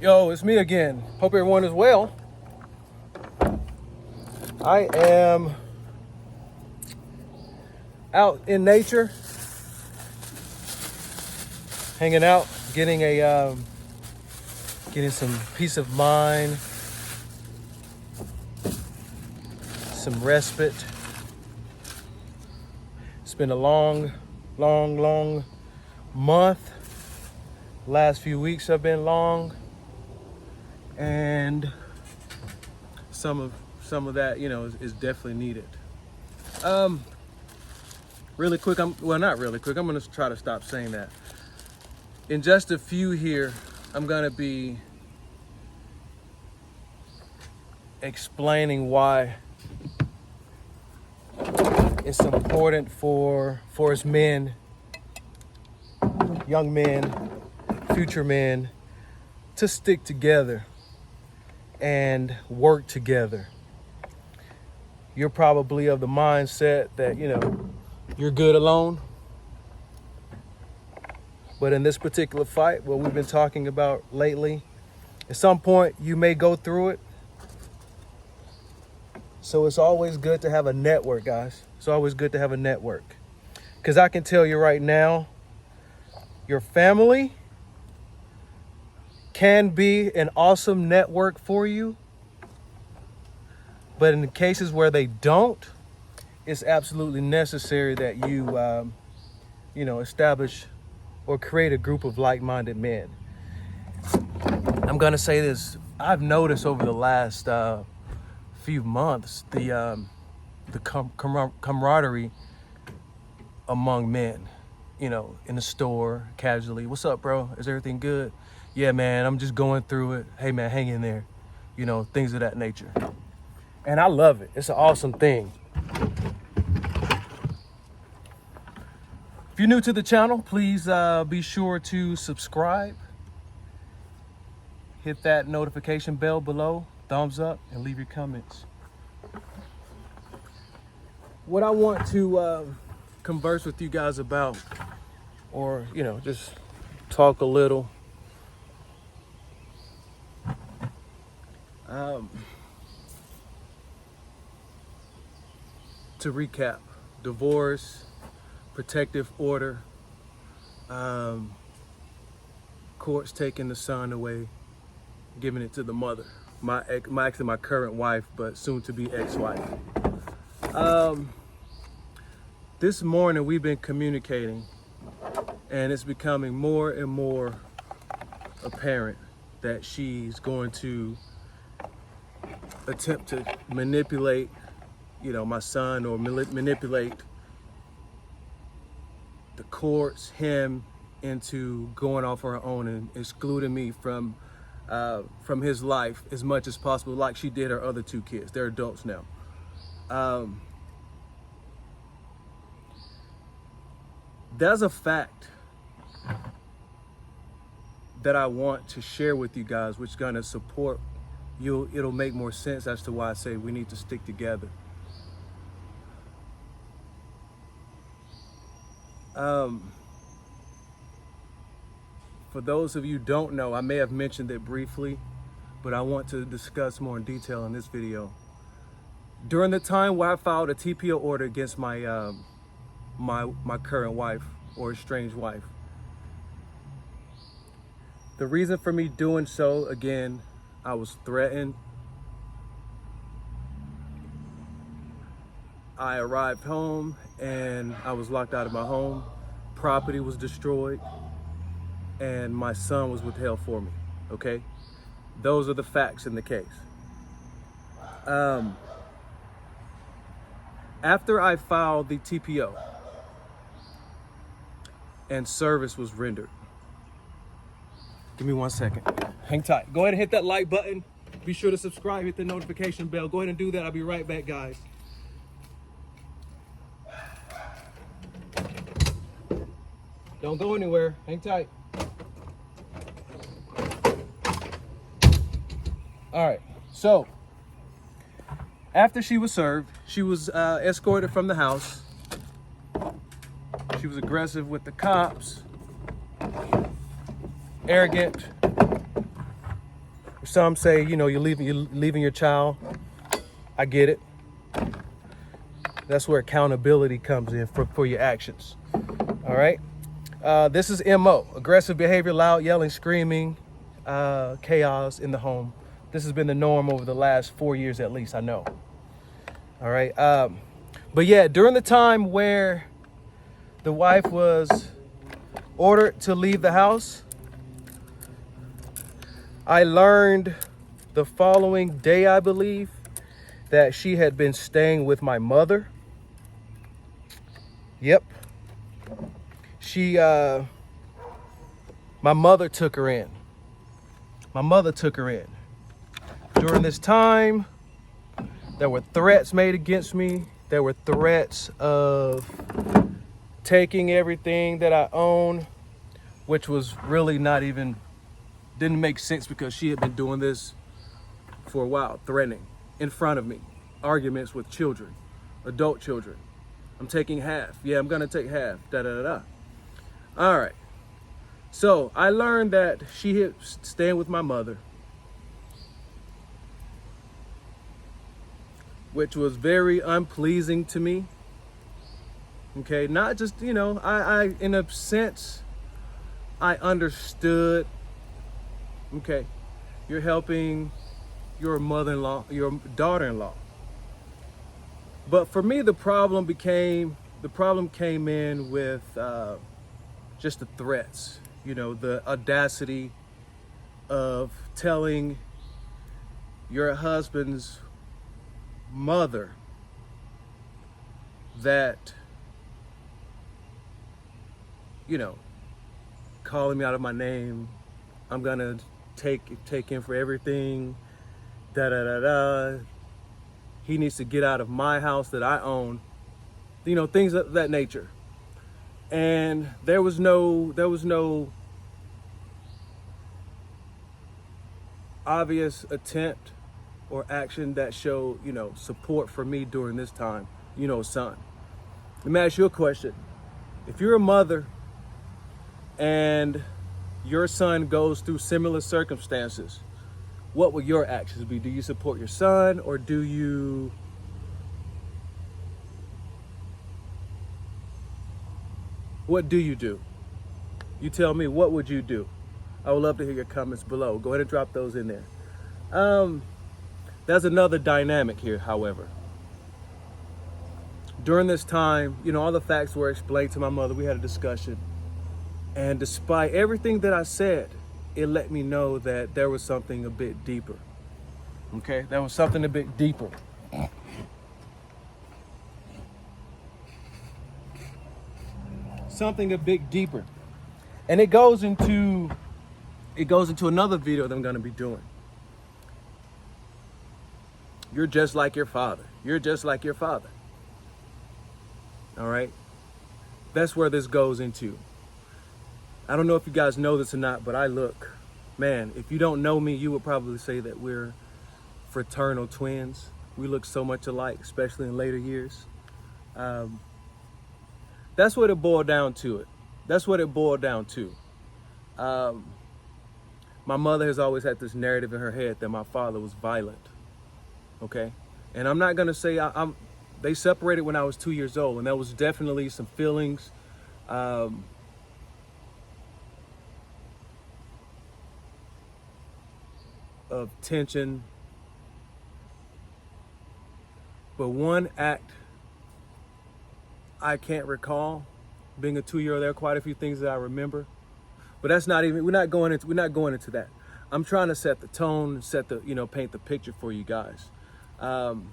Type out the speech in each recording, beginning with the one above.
Yo, it's me again. Hope everyone is well. I am out in nature, hanging out, getting some peace of mind, some respite. It's been a long month. Last few weeks have been long, and some of that, is definitely needed. Really quick, not really quick. I'm gonna try to stop saying that. In just a few here, I'm gonna be explaining why it's important for us men, young men, future men, to stick together and work together. You're probably of the mindset that, you're good alone. But in this particular fight, what we've been talking about lately, at some point you may go through it. So it's always good to have a network, guys. It's always good to have a network. Because I can tell you right now, your family can be an awesome network for you. But in the cases where they don't, it's absolutely necessary that you, establish or create a group of like-minded men. I'm gonna say this. I've noticed over the last few months the camaraderie among men. In the store, casually. What's up, bro? Is everything good? Yeah, man. I'm just going through it. Hey, man, hang in there. Things of that nature. And I love it. It's an awesome thing. If you're new to the channel, please be sure to subscribe. Hit that notification bell below, thumbs up, and leave your comments. What I want to converse with you guys about, or, just talk a little. To recap, divorce, protective order, courts taking the son away, giving it to the mother. My current wife, but soon to be ex-wife. This morning we've been communicating, and it's becoming more and more apparent that she's going to attempt to manipulate, my son, or manipulate the courts, him, into going off on her own and excluding me from his life as much as possible, like she did her other two kids. They're adults now. There's a fact that I want to share with you guys, which is gonna support you. It'll make more sense as to why I say we need to stick together. For those of you who don't know, I may have mentioned it briefly, but I want to discuss more in detail in this video. During the time where I filed a TPO order against my my current wife, or estranged wife, the reason for me doing so, again, I was threatened. I arrived home and I was locked out of my home. Property was destroyed, and my son was withheld for me, okay? Those are the facts in the case. After I filed the TPO and service was rendered, give me 1 second. Hang tight. Go ahead and hit that like button. Be sure to subscribe, hit the notification bell. Go ahead and do that. I'll be right back, guys. Don't go anywhere. Hang tight. All right. So, after she was served, she was escorted from the house. She was aggressive with the cops, arrogant, Some say, you know, you're leaving your child. I get it. That's where accountability comes in for your actions. All right. This is MO, aggressive behavior, loud yelling, screaming, chaos in the home. This has been the norm over the last 4 years at least, I know. All right. But yeah, during the time where the wife was ordered to leave the house, I learned the following day, I believe, that she had been staying with my mother. Yep. My mother took her in. My mother took her in. During this time, there were threats made against me. There were threats of taking everything that I own, which was really didn't make sense because she had been doing this for a while, threatening in front of me, arguments with children, adult children. I'm taking half. Yeah, I'm gonna take half. Da da da da. All right. So I learned that she had staying with my mother, which was very unpleasing to me. Okay, not just, you know, I in a sense, I understood. Okay, you're helping your mother-in-law, your daughter-in-law. But for me, the problem came in with just the threats, you know, the audacity of telling your husband's mother that, you know, calling me out of my name, I'm gonna take him for everything, da da da da. He needs to get out of my house that I own, you know, things of that nature. And there was no obvious attempt or action that showed, you know, support for me during this time, you know, son. Let me ask you a question. If you're a mother and your son goes through similar circumstances, what will your actions be? Do you support your son, or do you what do you do? You tell me, what would you do? I would love to hear your comments below. Go ahead and drop those in there. There's another dynamic here, however. During this time, you know, all the facts were explained to my mother. We had a discussion. And despite everything that I said, it let me know that there was something a bit deeper. Okay? There was something a bit deeper. Something a bit deeper. And it goes into another video that I'm going to be doing. You're just like your father. You're just like your father. All right? That's where this goes into. I don't know if you guys know this or not, but man, if you don't know me, you would probably say that we're fraternal twins. We look so much alike, especially in later years. That's what it boiled down to. My mother has always had this narrative in her head that my father was violent. Okay? And I'm not going to say they separated when I was 2 years old, and there was definitely some feelings of tension. But one act I can't recall. Being a 2-year-old, there are quite a few things that I remember. But that's not even, we're not going into that. I'm trying to set the tone, paint the picture for you guys. And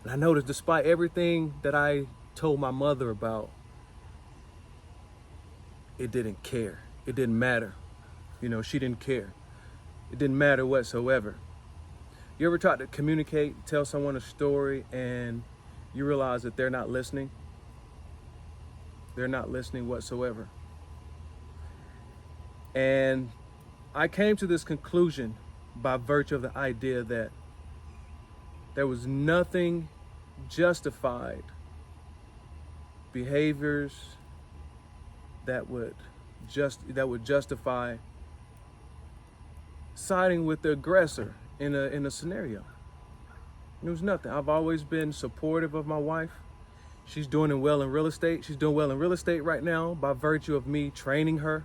I noticed despite everything that I told my mother about, it didn't care. It didn't matter. You know, she didn't care. It didn't matter whatsoever. You ever tried to communicate, tell someone a story, and you realize that they're not listening? They're not listening whatsoever. And I came to this conclusion by virtue of the idea that there was nothing justified behaviors that would justify siding with the aggressor in a scenario. It was nothing. I've always been supportive of my wife. She's doing well in real estate. She's doing well in real estate right now by virtue of me training her,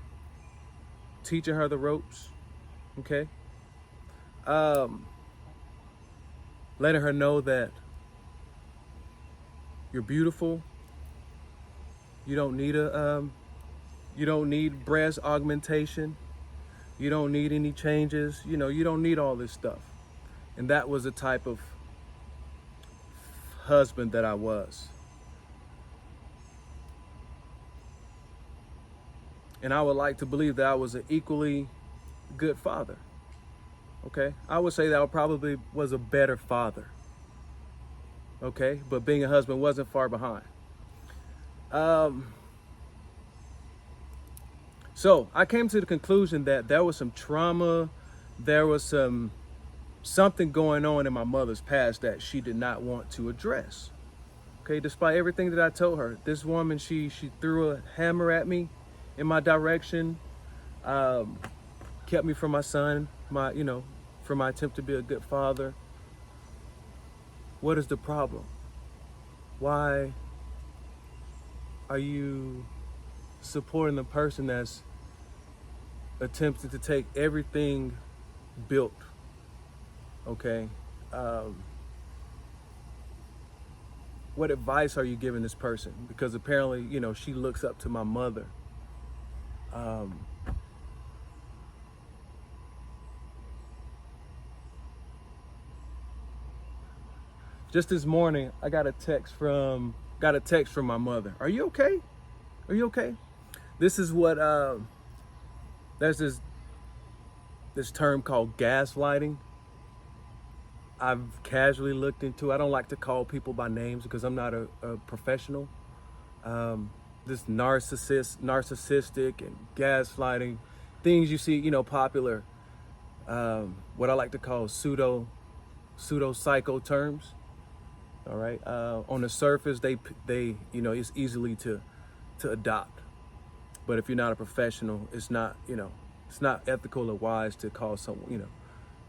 teaching her the ropes, okay? Letting her know that you're beautiful. You don't need breast augmentation. You don't need any changes. You don't need all this stuff. And that was the type of husband that I was. And I would like to believe that I was an equally good father. Okay? I would say that I probably was a better father. Okay? But being a husband wasn't far behind. So I came to the conclusion that there was some trauma, there was something going on in my mother's past that she did not want to address. Okay, despite everything that I told her, this woman, she threw a hammer at me in my direction, kept me from my son, from my attempt to be a good father. What is the problem? Why are you supporting the person that's attempting to take everything built? Okay. What advice are you giving this person? Because apparently, she looks up to my mother. Just this morning, I got a text from my mother. Are you okay? Are you okay? This is what there's this term called gaslighting. I've casually looked into. I don't like to call people by names because I'm not a professional. This narcissistic and gaslighting things you see, popular. What I like to call pseudo psycho terms. All right. On the surface, they it's easily to adopt, but if you're not a professional, it's not ethical or wise to call someone,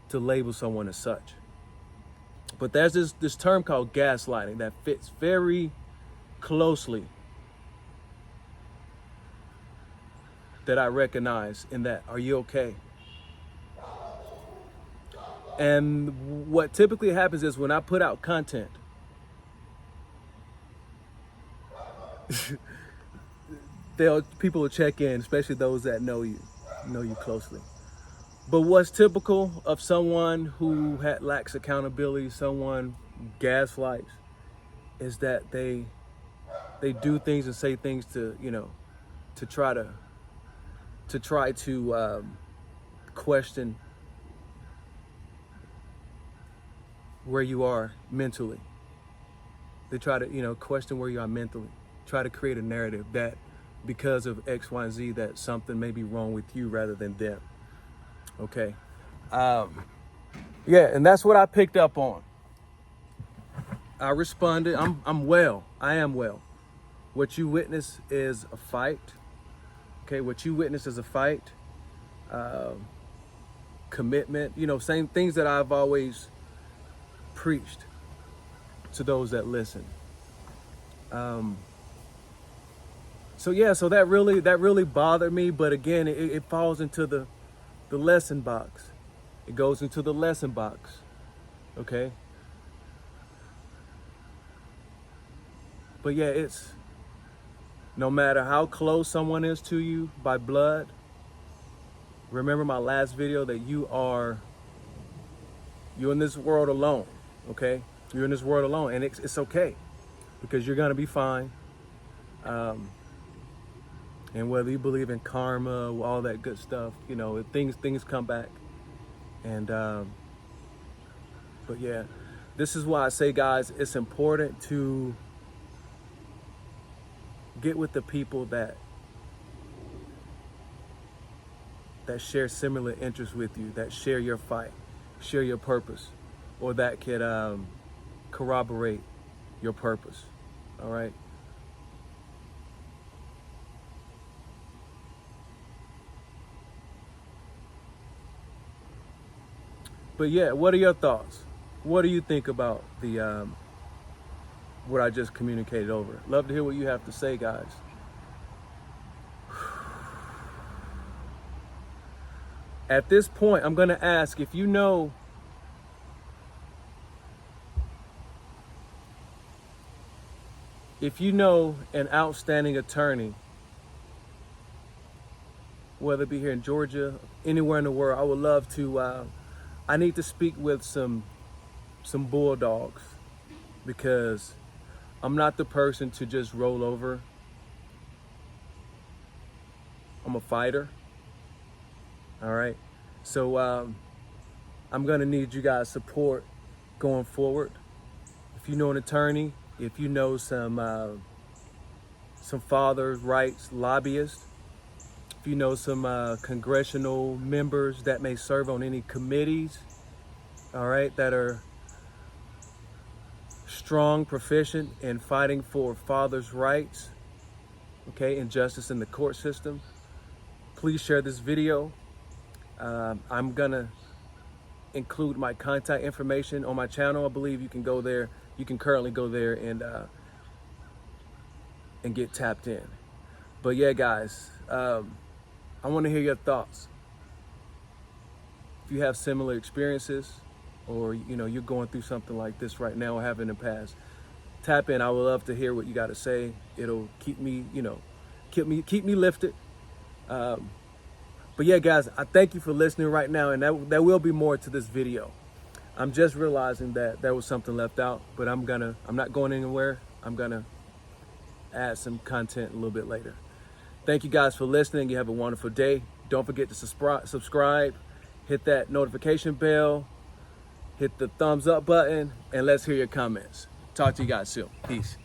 to label someone as such. But there's this term called gaslighting that fits very closely that I recognize in that. Are you okay? And what typically happens is when I put out content, people will check in, especially those that know you closely. But what's typical of someone who lacks accountability, someone gaslights, is that they do things and say things to try to question where you are mentally. They try to question where you are mentally. Try to create a narrative that because of X, Y, and Z that something may be wrong with you rather than them. Okay. Yeah, and that's what I picked up on. I responded. I'm well. I am well. What you witness is a fight. Okay, what you witness is a fight. Commitment. Same things that I've always preached to those that listen. So that really bothered me. But again, it falls into the lesson box. It goes into the lesson box. Okay. But yeah, it's no matter how close someone is to you by blood. Remember my last video that you're in this world alone. Okay. You're in this world alone, and it's okay because you're gonna be fine. And whether you believe in karma, all that good stuff, things come back. And but yeah, this is why I say, guys, it's important to get with the people that share similar interests with you, that share your fight, share your purpose, or that could corroborate your purpose. All right. But yeah, what are your thoughts? What do you think about the what I just communicated over? Love to hear what you have to say, guys. At this point, I'm gonna ask if you know an outstanding attorney, whether it be here in Georgia, anywhere in the world. I would love to. I need to speak with some bulldogs, because I'm not the person to just roll over. I'm a fighter. All right. So I'm gonna need you guys' support going forward. If you know an attorney, if you know some father's rights lobbyists, if you know some congressional members that may serve on any committees, all right, that are strong, proficient in fighting for fathers' rights, okay, and justice in the court system, please share this video. I'm gonna include my contact information on my channel. I believe you can go there. You can currently go there and get tapped in. But yeah, guys, I want to hear your thoughts. If you have similar experiences, or you're going through something like this right now or have in the past, tap in. I would love to hear what you got to say. It'll keep me, keep me lifted. But yeah, guys, I thank you for listening right now, and there will be more to this video. I'm just realizing that there was something left out, but I'm not going anywhere. I'm gonna add some content a little bit later. Thank you guys for listening. You have a wonderful day. Don't forget to subscribe, hit that notification bell, hit the thumbs up button, and let's hear your comments. Talk to you guys soon. Peace.